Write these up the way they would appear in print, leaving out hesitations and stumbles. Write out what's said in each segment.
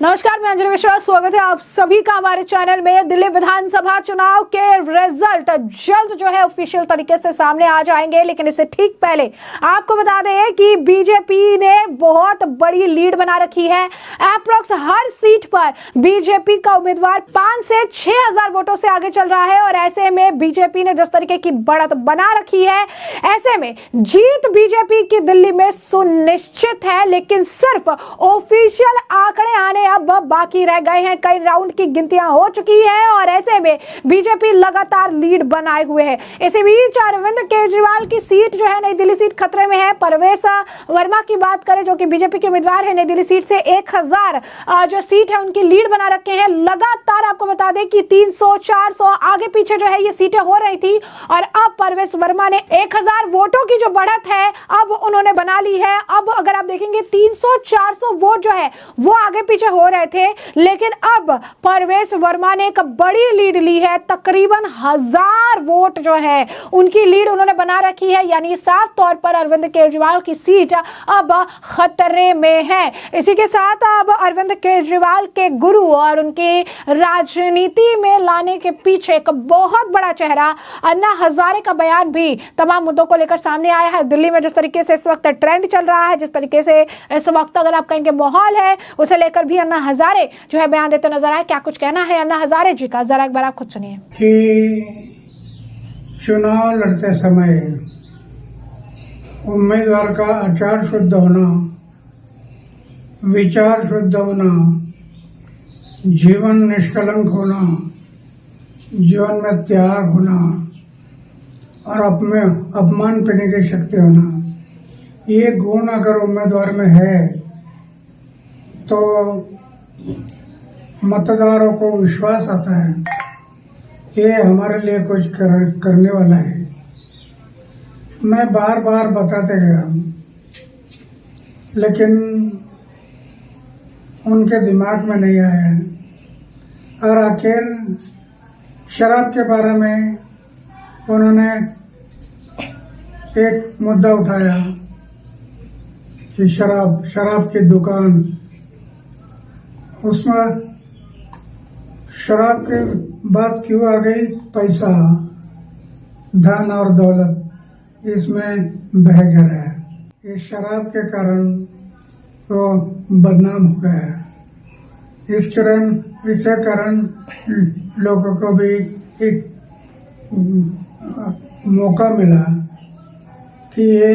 नमस्कार, मैं अंजलि मिश्रा। स्वागत है आप सभी का हमारे चैनल में। दिल्ली विधानसभा चुनाव के रिजल्ट जल्द जो है ऑफिशियल तरीके से सामने आ जाएंगे, लेकिन इससे ठीक पहले आपको बता दें कि बीजेपी ने बहुत बड़ी लीड बना रखी है। अप्रॉक्स हर सीट पर बीजेपी का उम्मीदवार 5 से 6 हजार वोटों से आगे चल रहा है और ऐसे में बीजेपी ने जिस तरीके की बढ़त बना रखी है, ऐसे में जीत बीजेपी की दिल्ली में सुनिश्चित है। लेकिन सिर्फ ऑफिशियल आंकड़े आने अब बाकी रह गए हैं। कई राउंड की गिनतियां हो चुकी हैं और ऐसे में बीजेपी लगातार लीड बनाए हुए है। इसी बीच अरविंद केजरीवाल की सीट जो है, नई दिल्ली सीट खतरे में है। परवेश वर्मा की बात करें जो कि बीजेपी के उम्मीदवार है, नई दिल्ली सीट से 1000 जो सीट है उनकी लीड बना रखे हैं। लगातार आपको बता दें कि 300-400 आगे पीछे जो है ये सीटें हो रही थी और अब परवेश वर्मा ने 1000 वोटों की जो बढ़त है अब उन्होंने बना ली है। अब अगर आप देखेंगे 300-400 वोट जो है वो आगे पीछे हो रहे थे, लेकिन अब परवेश वर्मा ने एक बड़ी लीड ली है। तकरीबन 1000 वोट जो है उनकी लीड उन्होंने बना रखी है। यानी साफ तौर पर अरविंद केजरीवाल की सीट अब खतरे में है। इसी के साथ अब अरविंद केजरीवाल के गुरु और उनके राजनीति में लाने के पीछे एक बहुत बड़ा चेहरा अन्ना हजारे का बयान भी तमाम मुद्दों को लेकर सामने आया है। दिल्ली में जिस तरीके से इस वक्त ट्रेंड चल रहा है, जिस तरीके से इस वक्त अगर आप कहेंगे माहौल है, उसे लेकर भी अन्ना हजारे जो है बयान देते नजर आए। क्या कुछ कहना है अन्ना हजारे जी का, जरा एक बार आप खुद सुनिए। कि चुनाव लड़ते समय उम्मीदवार का आचार शुद्ध होना, विचार शुद्ध होना, जीवन निष्कलंक होना, जीवन में त्याग होना और अपमान पीने की शक्ति होना, ये गुण अगर उम्मीदवार में है तो मतदारों को विश्वास आता है ये हमारे लिए कुछ करने वाला है। मैं बार बार बताते गया, लेकिन उनके दिमाग में नहीं आया और आखिर शराब के बारे में उन्होंने एक मुद्दा उठाया कि शराब की दुकान, उसमें शराब की बात क्यों आ गई? पैसा, धन और दौलत इसमें बह गया है। इस शराब के कारण वो बदनाम हो गया। इसके कारण लोगों को भी एक मौका मिला कि ये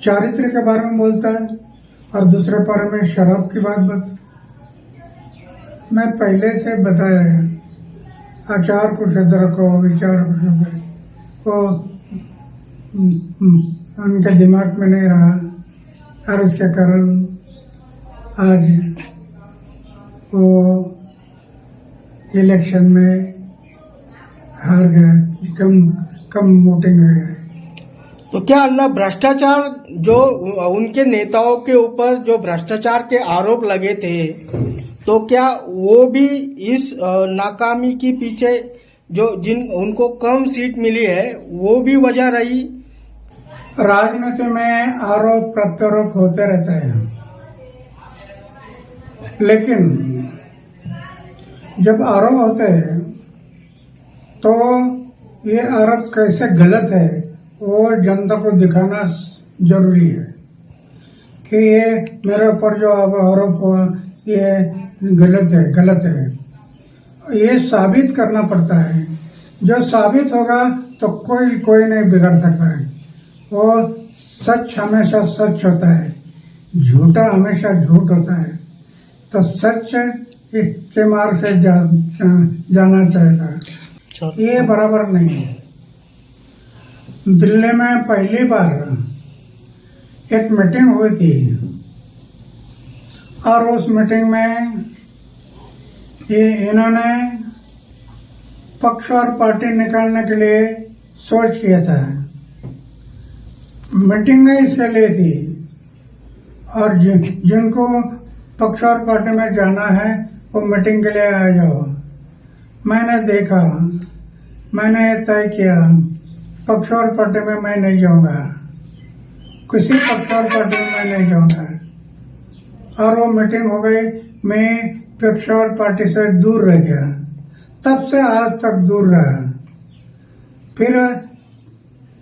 चारित्र के बारे में बोलता है और दूसरे बारे में शराब की बात बता। मैं पहले से बताया है, आचार को शुद्ध रखो, विचार को शुद्ध रखो। वो उनके दिमाग में नहीं रहा और इसके कारण आज वो इलेक्शन में हार गए, कम वोटिंग हुई है। तो क्या अन्ना भ्रष्टाचार जो उनके नेताओं के ऊपर जो भ्रष्टाचार के आरोप लगे थे, तो क्या वो भी इस नाकामी के पीछे जो उनको कम सीट मिली है वो भी वजह रही? राजनीति में आरोप प्रत्यारोप होते रहते हैं, लेकिन जब आरोप होते हैं तो ये आरोप कैसे गलत है वो जनता को दिखाना जरूरी है कि ये मेरे ऊपर जो आरोप हुआ ये गलत है। ये साबित करना पड़ता है। जो साबित होगा तो कोई नहीं बिगड़ सकता है। वो सच हमेशा सच होता है, झूठा हमेशा झूठ होता है। तो सच के मार्ग से जाना चाहता है, ये बराबर नहीं है। दिल्ली में पहली बार एक मीटिंग हुई थी और उस मीटिंग में इन्होंने पक्ष और पार्टी निकालने के लिए सोच किया था। मीटिंग इसके लिए थी और जिनको पक्ष और पार्टी में जाना है वो मीटिंग के लिए आ जाओ। मैंने देखा, मैंने तय किया पक्ष और पार्टी में मैं नहीं जाऊंगा, किसी पक्ष और पार्टी में मैं नहीं जाऊंगा। और वो मीटिंग हो गई, मैं पेशावर पार्टी से दूर रह गया। तब से आज तक दूर रहा। फिर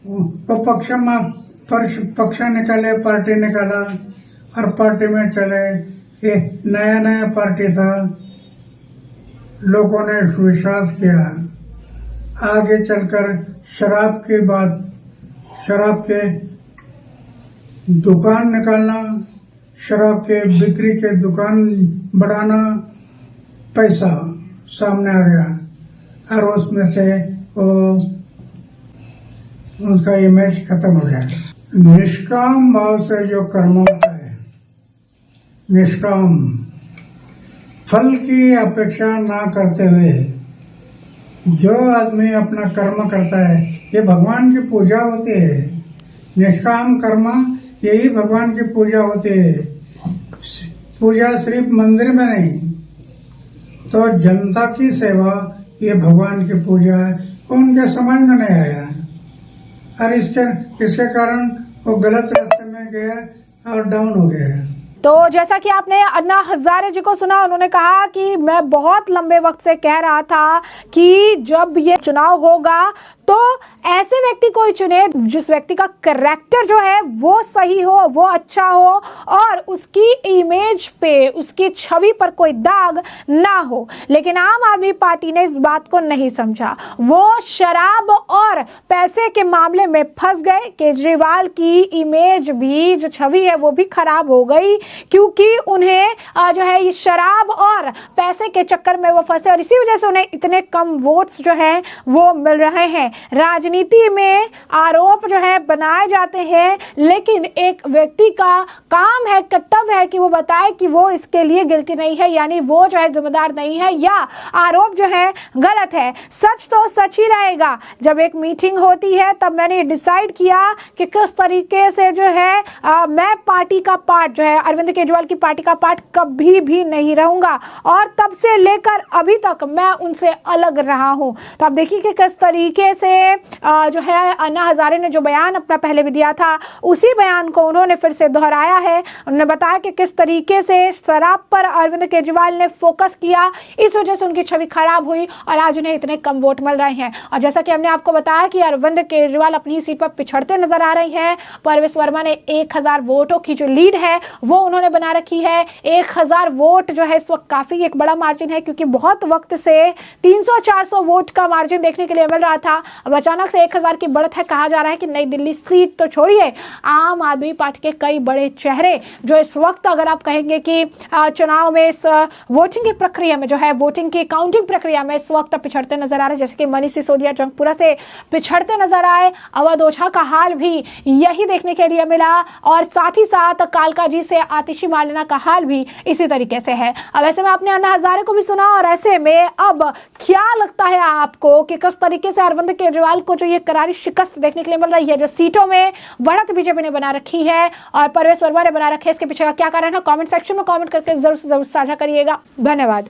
वो पक्ष निकाले, पार्टी निकाला और पार्टी में चले। ये नया पार्टी था, लोगों ने विश्वास किया। आगे चलकर शराब के दुकान निकालना, शराब के बिक्री के दुकान बढ़ाना, पैसा सामने आ गया और उसमें से उसका इमेज खत्म हो गया। निष्काम भाव से जो कर्म होता है, निष्काम फल की अपेक्षा ना करते हुए जो आदमी अपना कर्म करता है, ये भगवान की पूजा होती है। निष्काम कर्म यही भगवान की पूजा होती है। पूजा सिर्फ मंदिर में नहीं, तो जनता की सेवा ये भगवान की पूजा है। उनके समझ में नहीं आया और इसके कारण वो गलत रास्ते में गया और डाउन हो गया। तो जैसा कि आपने अन्ना हजारे जी को सुना, उन्होंने कहा कि मैं बहुत लंबे वक्त से कह रहा था कि जब ये चुनाव होगा तो ऐसे व्यक्ति को ही चुने जिस व्यक्ति का कैरेक्टर जो है वो सही हो, वो अच्छा हो और उसकी इमेज पे, उसकी छवि पर कोई दाग ना हो। लेकिन आम आदमी पार्टी ने इस बात को नहीं समझा। वो शराब और पैसे के मामले में फंस गए। केजरीवाल की इमेज भी, जो छवि है वो भी खराब हो गई, क्योंकि उन्हें जो है ये शराब और पैसे के चक्कर में वो फंसे और इसी वजह से उन्हें इतने कम वोट्स जो है वो मिल रहे हैं। राजनीति में आरोप जो है बनाए जाते हैं, लेकिन एक व्यक्ति का काम है, कर्तव्य है कि वो बताए कि वो इसके लिए गिल्टी नहीं है, यानी वो जो है जिम्मेदार नहीं है या आरोप जो है गलत है। सच तो सच ही रहेगा। जब एक मीटिंग होती है तब मैंने डिसाइड किया कि किस तरीके से जो है मैं पार्टी का पार्ट जो है, अरविंद केजरीवाल की पार्टी का पार्ट कभी भी नहीं रहूंगा और तब से लेकर अभी तक मैं उनसे अलग रहा हूं। तो आप देखिए कि किस तरीके से जो है अन्ना हजारे ने जो बयान अपना पहले भी दिया था, उसी बयान को उन्होंने फिर से दोहराया है। उन्होंने बताया कि किस तरीके से शराब पर अरविंद केजरीवाल ने फोकस किया, इस वजह से उनकी छवि खराब हुई और आज उन्हें इतने कम वोट मिल रहे हैं। और जैसा कि हमने आपको बताया कि अरविंद केजरीवाल अपनी सीट पर पिछड़ते नजर आ रही हैं। परवेश वर्मा ने 1000 वोटों की जो लीड है वो उन्होंने बना रखी है। 1000 वोट जो है इस वक्त काफी एक बड़ा मार्जिन है, क्योंकि बहुत वक्त से 300-400 वोट का मार्जिन देखने के लिए मिल रहा था। अब अचानक से 1000 की बढ़त है। कहा जा रहा है कि नई दिल्ली सीट तो छोड़िए, आम आदमी पार्टी के कई बड़े चेहरे जो इस वक्त अगर आप कहेंगे कि चुनाव में इस वोटिंग की प्रक्रिया में जो है, वोटिंग की काउंटिंग प्रक्रिया में इस वक्त पिछड़ते नजर आ रहे हैं, जैसे कि मनीष सिसोदिया जंगपुरा से पिछड़ते नजर आए। अवध ओझा का हाल भी यही देखने के लिए मिला और साथ ही साथ कालका जी से आतिशी मार्लेना का हाल भी इसी तरीके से है। अब ऐसे में आपने अन्ना हजारे को भी सुना और ऐसे में अब क्या लगता है आपको कि किस तरीके से अरविंद केजरीवाल को जो ये करारी शिकस्त देखने के लिए मिल रही है, जो सीटों में बढ़त बीजेपी ने बना रखी है और परवेश वर्मा ने बना रखी है, इसके पीछे का क्या कारण है? कमेंट सेक्शन में कमेंट करके जरूर से जरूर साझा करिएगा। धन्यवाद।